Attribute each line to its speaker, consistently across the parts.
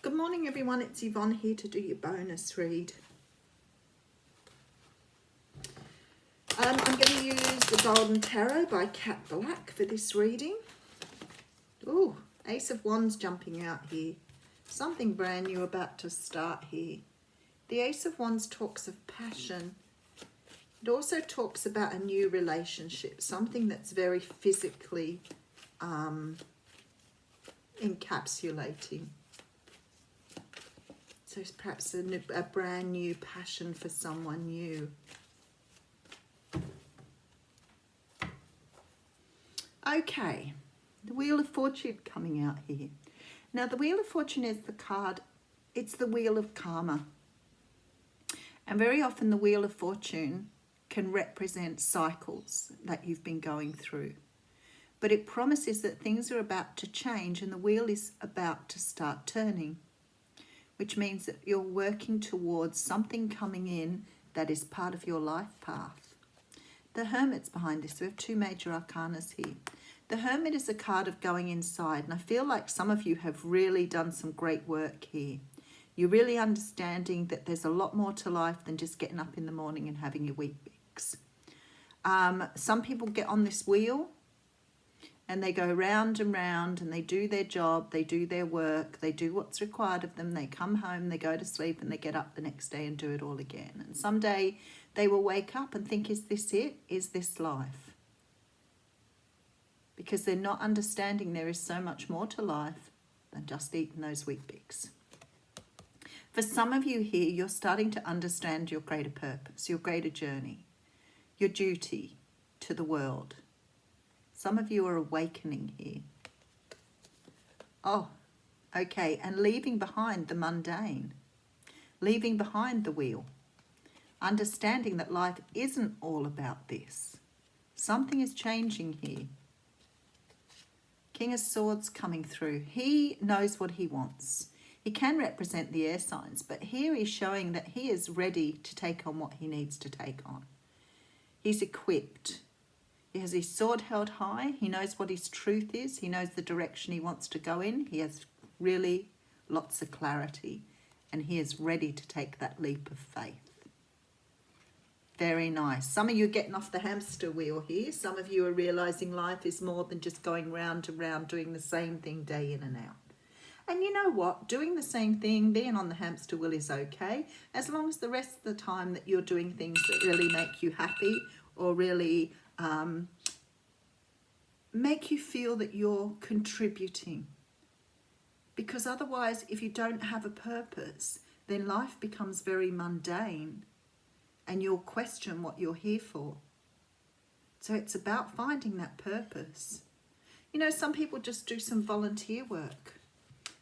Speaker 1: Good morning everyone, it's Yvonne here to do your bonus read. I'm going to use the Golden Tarot by Cat Black for this reading. Ooh, Ace of Wands jumping out here. Something brand new about to start here. The Ace of Wands talks of passion. It also talks about a new relationship, something that's very physically encapsulating. So it's perhaps a brand new passion for someone new. Okay, the Wheel of Fortune coming out here. Now the Wheel of Fortune is the card, it's the wheel of karma. And very often the Wheel of Fortune can represent cycles that you've been going through. But it promises that things are about to change and the wheel is about to start turning, which means that you're working towards something coming in that is part of your life path. The Hermit's behind this. We have two major arcanas here. The Hermit is a card of going inside, and I feel like some of you have really done some great work here. You're really understanding that there's a lot more to life than just getting up in the morning and having your Weet-Bix. Some people get on this wheel and they go round and round and they do their job, they do their work, they do what's required of them, they come home, they go to sleep and they get up the next day and do it all again. And someday they will wake up and think, is this it? Is this life? Because they're not understanding there is so much more to life than just eating those Weet-Bix. For some of you here, you're starting to understand your greater purpose, your greater journey, your duty to the world. Some of you are awakening here. Oh, okay, and leaving behind the mundane, leaving behind the wheel, understanding that life isn't all about this. Something is changing here. King of Swords coming through. He knows what he wants. He can represent the air signs, but here he's showing that he is ready to take on what he needs to take on. He's equipped. He has his sword held high. He knows what his truth is. He knows the direction he wants to go in. He has really lots of clarity, and he is ready to take that leap of faith. Very nice. Some of you are getting off the hamster wheel here. Some of you are realizing life is more than just going round and round doing the same thing day in and out. And you know what? Doing the same thing, being on the hamster wheel is okay, as long as the rest of the time that you're doing things that really make you happy or really make you feel that you're contributing. Because otherwise, if you don't have a purpose, then life becomes very mundane and you'll question what you're here for. So it's about finding that purpose. You know, some people just do some volunteer work.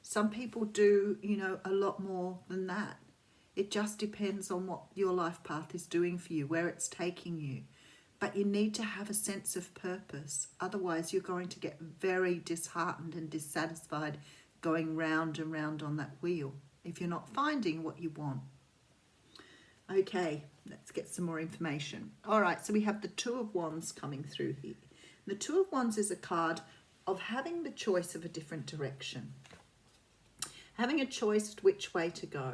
Speaker 1: Some people do, you know, a lot more than that. It just depends on what your life path is doing for you, where it's taking you. But you need to have a sense of purpose. Otherwise, you're going to get very disheartened and dissatisfied going round and round on that wheel if you're not finding what you want. Okay, let's get some more information. All right, so we have the Two of Wands coming through here. The Two of Wands is a card of having the choice of a different direction. Having a choice which way to go.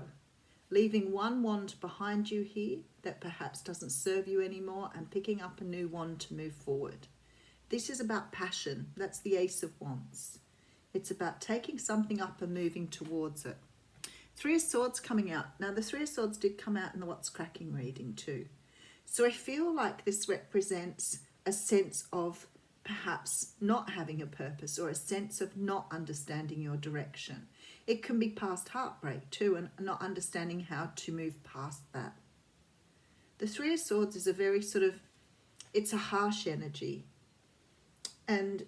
Speaker 1: Leaving one wand behind you here that perhaps doesn't serve you anymore and picking up a new wand to move forward. This is about passion. That's the Ace of Wands. It's about taking something up and moving towards it. Three of Swords coming out. Now the Three of Swords did come out in the What's Cracking reading too. So I feel like this represents a sense of perhaps not having a purpose or a sense of not understanding your direction. It can be past heartbreak too and not understanding how to move past that. The Three of Swords is a very sort of, it's a harsh energy. And,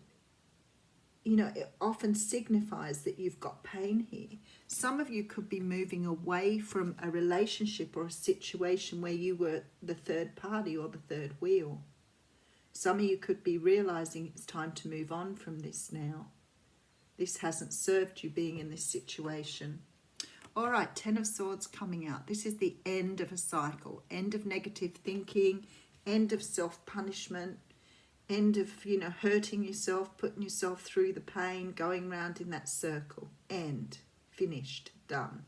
Speaker 1: you know, it often signifies that you've got pain here. Some of you could be moving away from a relationship or a situation where you were the third party or the third wheel. Some of you could be realizing it's time to move on from this now. This hasn't served you being in this situation. All right, Ten of Swords coming out. This is the end of a cycle, end of negative thinking, end of self-punishment, end of, you know, hurting yourself, putting yourself through the pain, going round in that circle. End. Finished. done.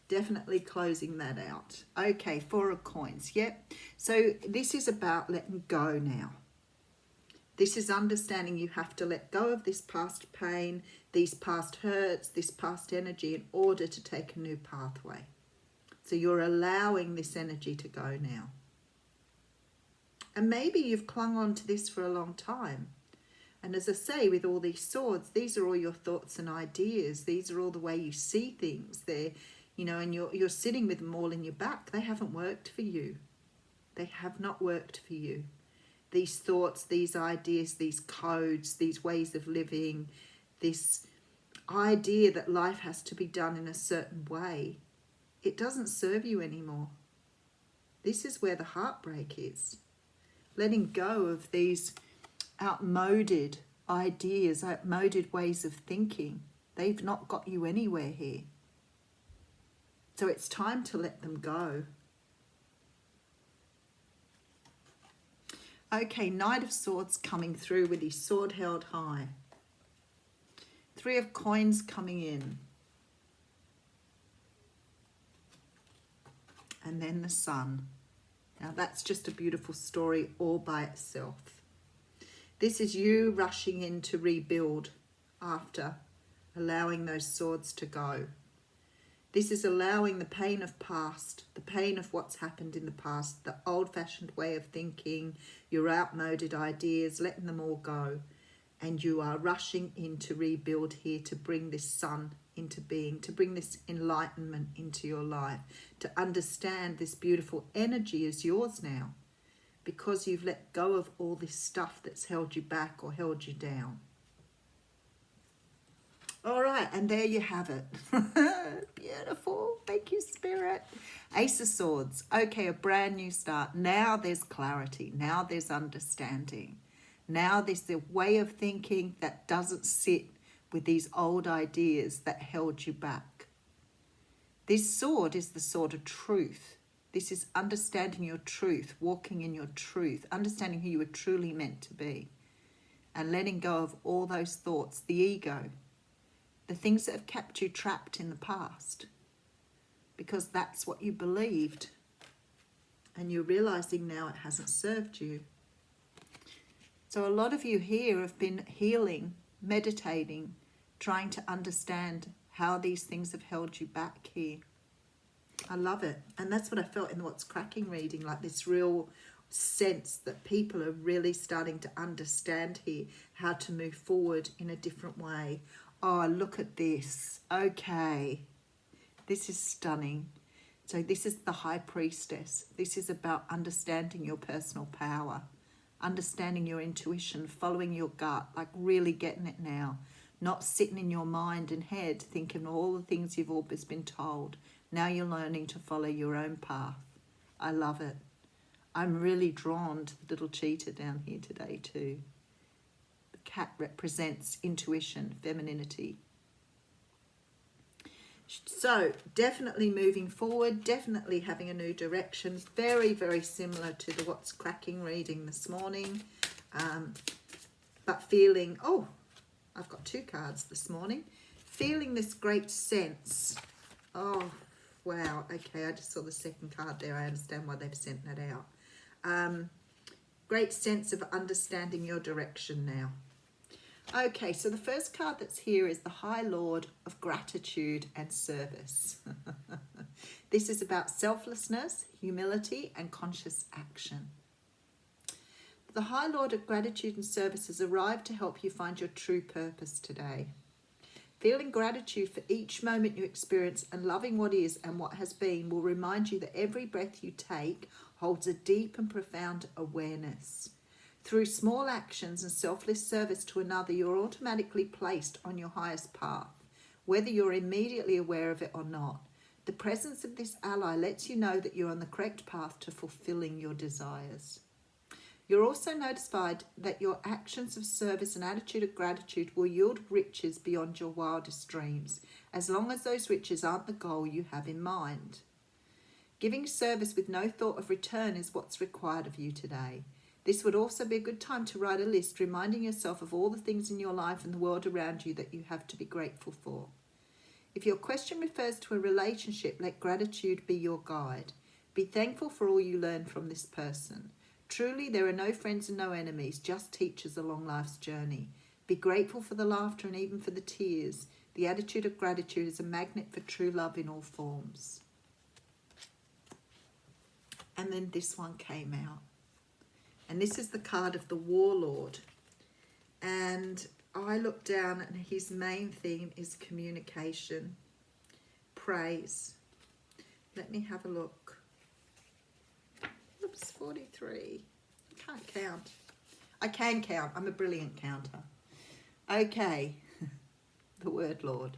Speaker 1: Definitely closing that out. Okay, 4 of coins. Yep. So this is about letting go now. This is understanding you have to let go of this past pain, these past hurts, this past energy in order to take a new pathway. So you're allowing this energy to go now. And maybe you've clung on to this for a long time. And as I say, with all these swords, these are all your thoughts and ideas. These are all the way you see things. They're, you know, and you're sitting with them all in your back. They haven't worked for you. They have not worked for you. These thoughts, these ideas, these codes, these ways of living, this idea that life has to be done in a certain way, it doesn't serve you anymore. This is where the heartbreak is. Letting go of these outmoded ideas, outmoded ways of thinking. They've not got you anywhere here. So it's time to let them go. Okay, Knight of Swords coming through with his sword held high. 3 of Coins coming in. And then the Sun. Now that's just a beautiful story all by itself. This is you rushing in to rebuild after allowing those swords to go. This is allowing the pain of past, the pain of what's happened in the past, the old-fashioned way of thinking, your outmoded ideas, letting them all go. And you are rushing in to rebuild here, to bring this sun into being, to bring this enlightenment into your life, to understand this beautiful energy is yours now, because you've let go of all this stuff that's held you back or held you down. All right, and there you have it. Beautiful. Thank you, Spirit. Ace of Swords. Okay, a brand new start. Now there's clarity. Now there's understanding. Now there's a way of thinking that doesn't sit with these old ideas that held you back. This sword is the sword of truth. This is understanding your truth, walking in your truth, understanding who you were truly meant to be, and letting go of all those thoughts, the ego, the things that have kept you trapped in the past, because that's what you believed, and you're realizing now it hasn't served you. So a lot of you here have been healing, meditating, trying to understand how these things have held you back here. I love it. And that's what I felt in the What's Cracking reading, like this real sense that people are really starting to understand here how to move forward in a different way. Oh, look at this. Okay. This is stunning. So this is the High Priestess. This is about understanding your personal power, understanding your intuition, following your gut, like really getting it now. Not sitting in your mind and head thinking all the things you've always been told. Now you're learning to follow your own path. I love it. I'm really drawn to the little cheetah down here today too. The cat represents intuition, femininity. So definitely moving forward, definitely having a new direction. Very, very similar to the What's Cracking reading this morning. But feeling, oh, I've got 2 cards this morning. Feeling this great sense. Oh, wow. Okay, I just saw the second card there. I understand why they've sent that out. Great sense of understanding your direction now. Okay, so the first card that's here is the High Lord of Gratitude and Service. This is about selflessness, humility, and conscious action. The High Lord of Gratitude and Service has arrived to help you find your true purpose today. Feeling gratitude for each moment you experience and loving what is and what has been will remind you that every breath you take holds a deep and profound awareness. Through small actions and selfless service to another, you're automatically placed on your highest path, whether you're immediately aware of it or not. The presence of this ally lets you know that you're on the correct path to fulfilling your desires. You're also notified that your actions of service and attitude of gratitude will yield riches beyond your wildest dreams, as long as those riches aren't the goal you have in mind. Giving service with no thought of return is what's required of you today. This would also be a good time to write a list, reminding yourself of all the things in your life and the world around you that you have to be grateful for. If your question refers to a relationship, let gratitude be your guide. Be thankful for all you learn from this person. Truly, there are no friends and no enemies, just teachers along life's journey. Be grateful for the laughter and even for the tears. The attitude of gratitude is a magnet for true love in all forms. And then this one came out. And this is the card of the Warlord. And I looked down and his main theme is communication, praise. Let me have a look. Oops, 43. I can't count. I can count. I'm a brilliant counter. Okay, the Word Lord.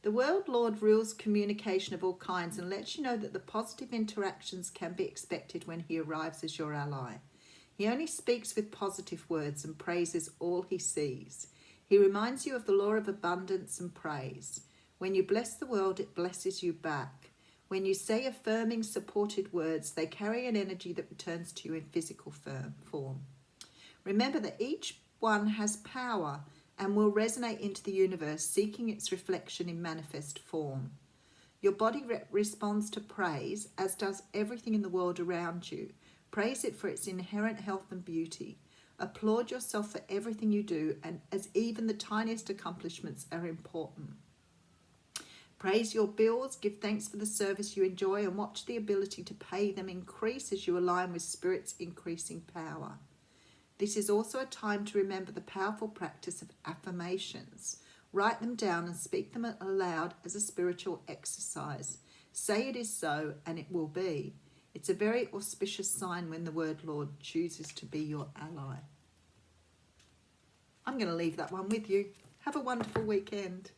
Speaker 1: The Word Lord rules communication of all kinds and lets you know that the positive interactions can be expected when he arrives as your ally. He only speaks with positive words and praises all he sees. He reminds you of the law of abundance and praise. When you bless the world, it blesses you back. When you say affirming, supported words, they carry an energy that returns to you in physical form. Remember that each one has power and will resonate into the universe, seeking its reflection in manifest form. Your body responds to praise, as does everything in the world around you. Praise it for its inherent health and beauty. Applaud yourself for everything you do, and as even the tiniest accomplishments are important. Praise your bills, give thanks for the service you enjoy, and watch the ability to pay them increase as you align with Spirit's increasing power. This is also a time to remember the powerful practice of affirmations. Write them down and speak them aloud as a spiritual exercise. Say it is so, and it will be. It's a very auspicious sign when the Word Lord chooses to be your ally. I'm going to leave that one with you. Have a wonderful weekend.